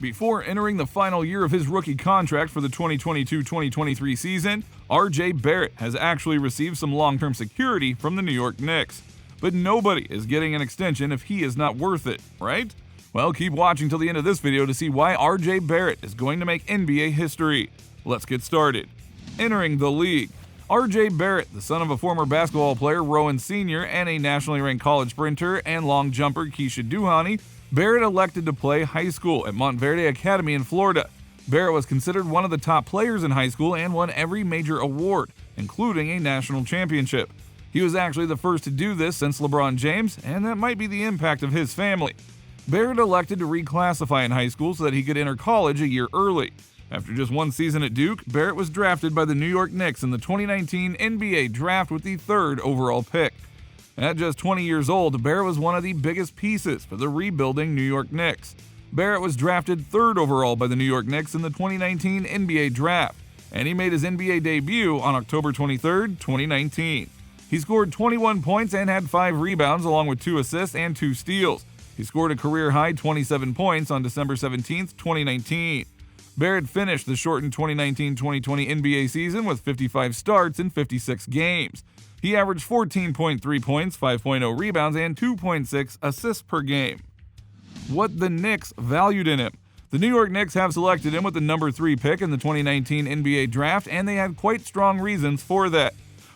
Before entering the final year of his rookie contract for the 2022-2023 season, R.J. Barrett has actually received some long-term security from the New York Knicks. But nobody is getting an extension if he is not worth it, right? Well, keep watching till the end of this video to see why R.J. Barrett is going to make NBA history. Let's get started. Entering the league. R.J. Barrett, the son of a former basketball player Rowan Sr. and a nationally ranked college sprinter and long jumper Keisha Duhani, Barrett elected to play high school at Montverde Academy in Florida. Barrett was considered one of the top players in high school and won every major award, including a national championship. He was actually the first to do this since LeBron James, and that might be the impact of his family. Barrett elected to reclassify in high school so that he could enter college a year early. After just one season at Duke, Barrett was drafted by the New York Knicks in the 2019 NBA Draft with the 3rd overall pick. At just 20 years old, Barrett was one of the biggest pieces for the rebuilding New York Knicks. Barrett was drafted 3rd overall by the New York Knicks in the 2019 NBA Draft, and he made his NBA debut on October 23, 2019. He scored 21 points and had 5 rebounds along with 2 assists and 2 steals. He scored a career-high 27 points on December 17, 2019. Barrett finished the shortened 2019-2020 NBA season with 55 starts in 56 games. He averaged 14.3 points, 5.0 rebounds, and 2.6 assists per game. What the Knicks valued in him. The New York Knicks have selected him with the number 3 pick in the 2019 NBA Draft, and they had quite strong reasons for that.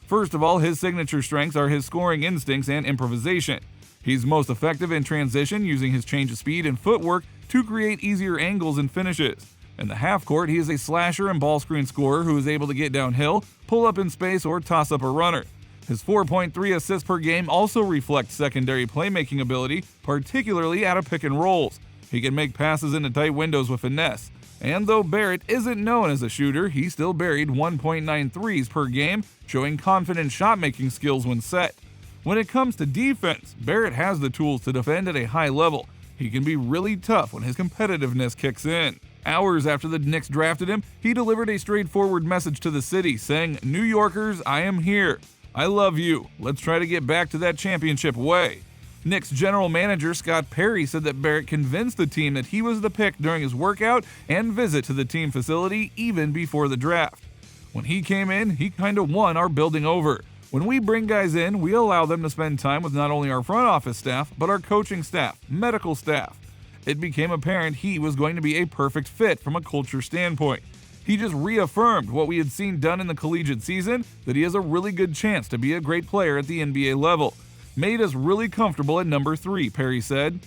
First of all, his signature strengths are his scoring instincts and improvisation. He's most effective in transition, using his change of speed and footwork to create easier angles and finishes. In the half court, he is a slasher and ball screen scorer who is able to get downhill, pull up in space, or toss up a runner. His 4.3 assists per game also reflects secondary playmaking ability, particularly out of pick and rolls. He can make passes into tight windows with finesse. And though Barrett isn't known as a shooter, he still buried 1.9 threes per game, showing confident shot-making skills when set. When it comes to defense, Barrett has the tools to defend at a high level. He can be really tough when his competitiveness kicks in. Hours after the Knicks drafted him, he delivered a straightforward message to the city, saying, "New Yorkers, I am here. I love you. Let's try to get back to that championship way." Knicks general manager Scott Perry said that Barrett convinced the team that he was the pick during his workout and visit to the team facility even before the draft. "When he came in, he kinda won our building over. When we bring guys in, we allow them to spend time with not only our front office staff, but our coaching staff, medical staff. It became apparent he was going to be a perfect fit from a culture standpoint. He just reaffirmed what we had seen done in the collegiate season, that he has a really good chance to be a great player at the NBA level. Made us really comfortable at number 3, Perry said.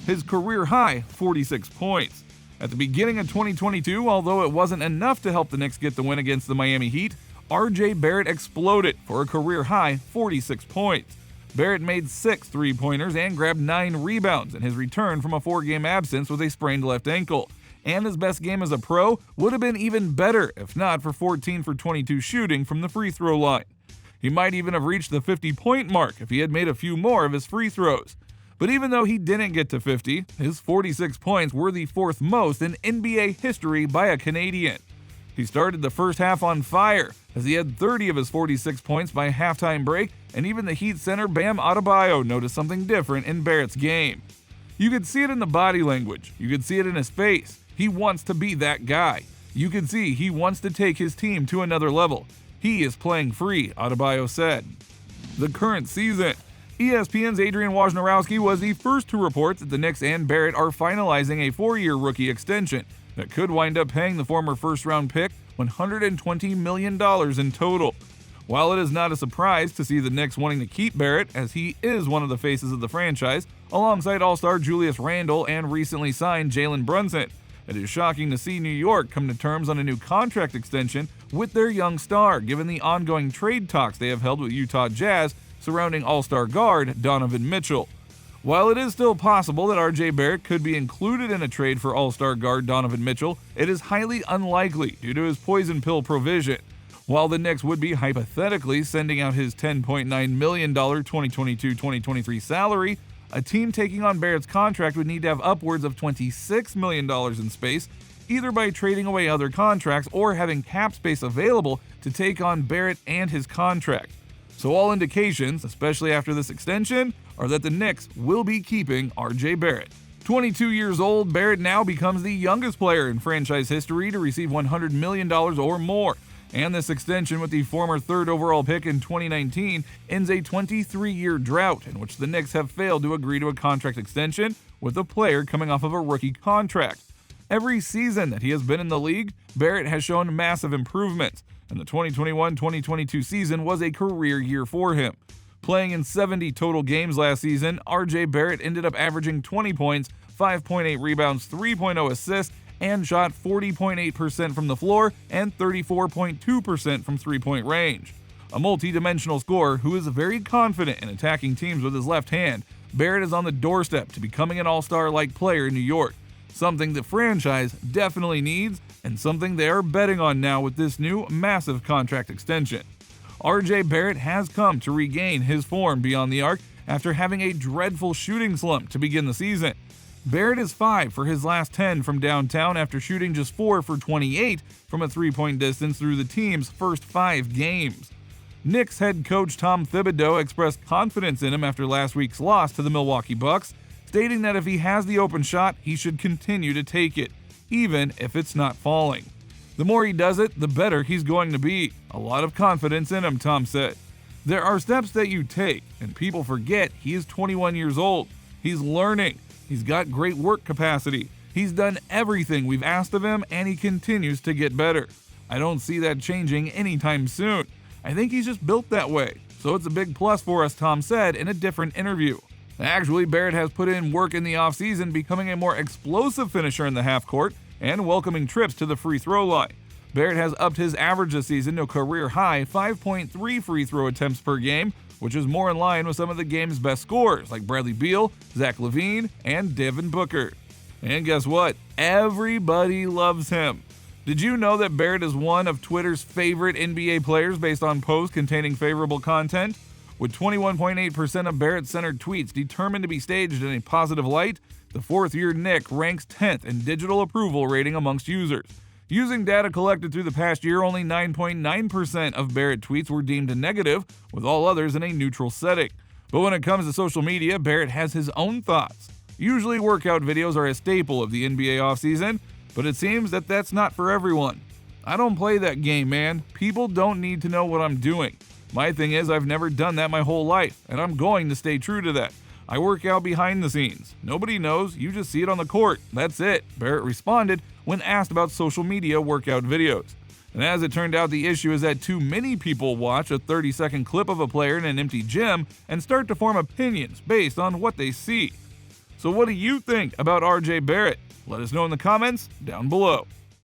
His career high, 46 points. At the beginning of 2022, although it wasn't enough to help the Knicks get the win against the Miami Heat, R.J. Barrett exploded for a career high 46 points. Barrett made 6 three-pointers and grabbed 9 rebounds in his return from a 4-game absence with a sprained left ankle. And his best game as a pro would have been even better if not for 14 for 22 shooting from the free throw line. He might even have reached the 50-point mark if he had made a few more of his free throws. But even though he didn't get to 50, his 46 points were the 4th most in NBA history by a Canadian. He started the first half on fire, as he had 30 of his 46 points by halftime break, and even the Heat center Bam Adebayo noticed something different in Barrett's game. You could see it in the body language. You could see it in his face. He wants to be that guy. You can see he wants to take his team to another level. He is playing free, Adebayo said. The current season. ESPN's Adrian Wojnarowski was the first to report that the Knicks and Barrett are finalizing a 4-year rookie extension that could wind up paying the former first-round pick $120 million in total. While it is not a surprise to see the Knicks wanting to keep Barrett, as he is one of the faces of the franchise, alongside All-Star Julius Randle and recently signed Jalen Brunson, it is shocking to see New York come to terms on a new contract extension with their young star, given the ongoing trade talks they have held with Utah Jazz surrounding All-Star guard Donovan Mitchell. While it is still possible that R.J. Barrett could be included in a trade for All-Star guard Donovan Mitchell, it is highly unlikely due to his poison pill provision. While the Knicks would be hypothetically sending out his $10.9 million 2022-2023 salary, a team taking on Barrett's contract would need to have upwards of $26 million in space, either by trading away other contracts or having cap space available to take on Barrett and his contract. So all indications, especially after this extension, are that the Knicks will be keeping R.J. Barrett. 22 years old, Barrett now becomes the youngest player in franchise history to receive $100 million or more. And this extension with the former third overall pick in 2019 ends a 23-year drought in which the Knicks have failed to agree to a contract extension with a player coming off of a rookie contract. Every season that he has been in the league, Barrett has shown massive improvements, and the 2021-2022 season was a career year for him. Playing in 70 total games last season, RJ Barrett ended up averaging 20 points, 5.8 rebounds, 3.0 assists, and shot 40.8% from the floor and 34.2% from three-point range. A multi-dimensional scorer who is very confident in attacking teams with his left hand, Barrett is on the doorstep to becoming an all-star-like player in New York, something the franchise definitely needs and something they are betting on now with this new massive contract extension. RJ Barrett has come to regain his form beyond the arc after having a dreadful shooting slump to begin the season. Barrett is 5 for his last 10 from downtown after shooting just 4 for 28 from a three-point distance through the team's first 5 games. Knicks head coach Tom Thibodeau expressed confidence in him after last week's loss to the Milwaukee Bucks, stating that if he has the open shot, he should continue to take it, even if it's not falling. The more he does it, the better he's going to be. A lot of confidence in him, Tom said. There are steps that you take, and people forget he is 21 years old. He's learning. He's got great work capacity. He's done everything we've asked of him, and he continues to get better. I don't see that changing anytime soon. I think he's just built that way, so it's a big plus for us, Tom said in a different interview. Actually, Barrett has put in work in the offseason, becoming a more explosive finisher in the half court and welcoming trips to the free throw line. Barrett has upped his average this season to a career-high 5.3 free throw attempts per game, which is more in line with some of the game's best scorers like Bradley Beal, Zach LaVine, and Devin Booker. And guess what? Everybody loves him. Did you know that Barrett is one of Twitter's favorite NBA players based on posts containing favorable content? With 21.8% of Barrett-centered tweets determined to be staged in a positive light, the fourth-year Knick ranks 10th in digital approval rating amongst users. Using data collected through the past year, only 9.9% of Barrett tweets were deemed negative, with all others in a neutral setting. But when it comes to social media, Barrett has his own thoughts. Usually workout videos are a staple of the NBA offseason, but it seems that that's not for everyone. I don't play that game, man. People don't need to know what I'm doing. My thing is, I've never done that my whole life, and I'm going to stay true to that. I work out behind the scenes. Nobody knows, you just see it on the court. That's it, Barrett responded when asked about social media workout videos. And as it turned out, the issue is that too many people watch a 30-second clip of a player in an empty gym and start to form opinions based on what they see. So what do you think about RJ Barrett? Let us know in the comments down below.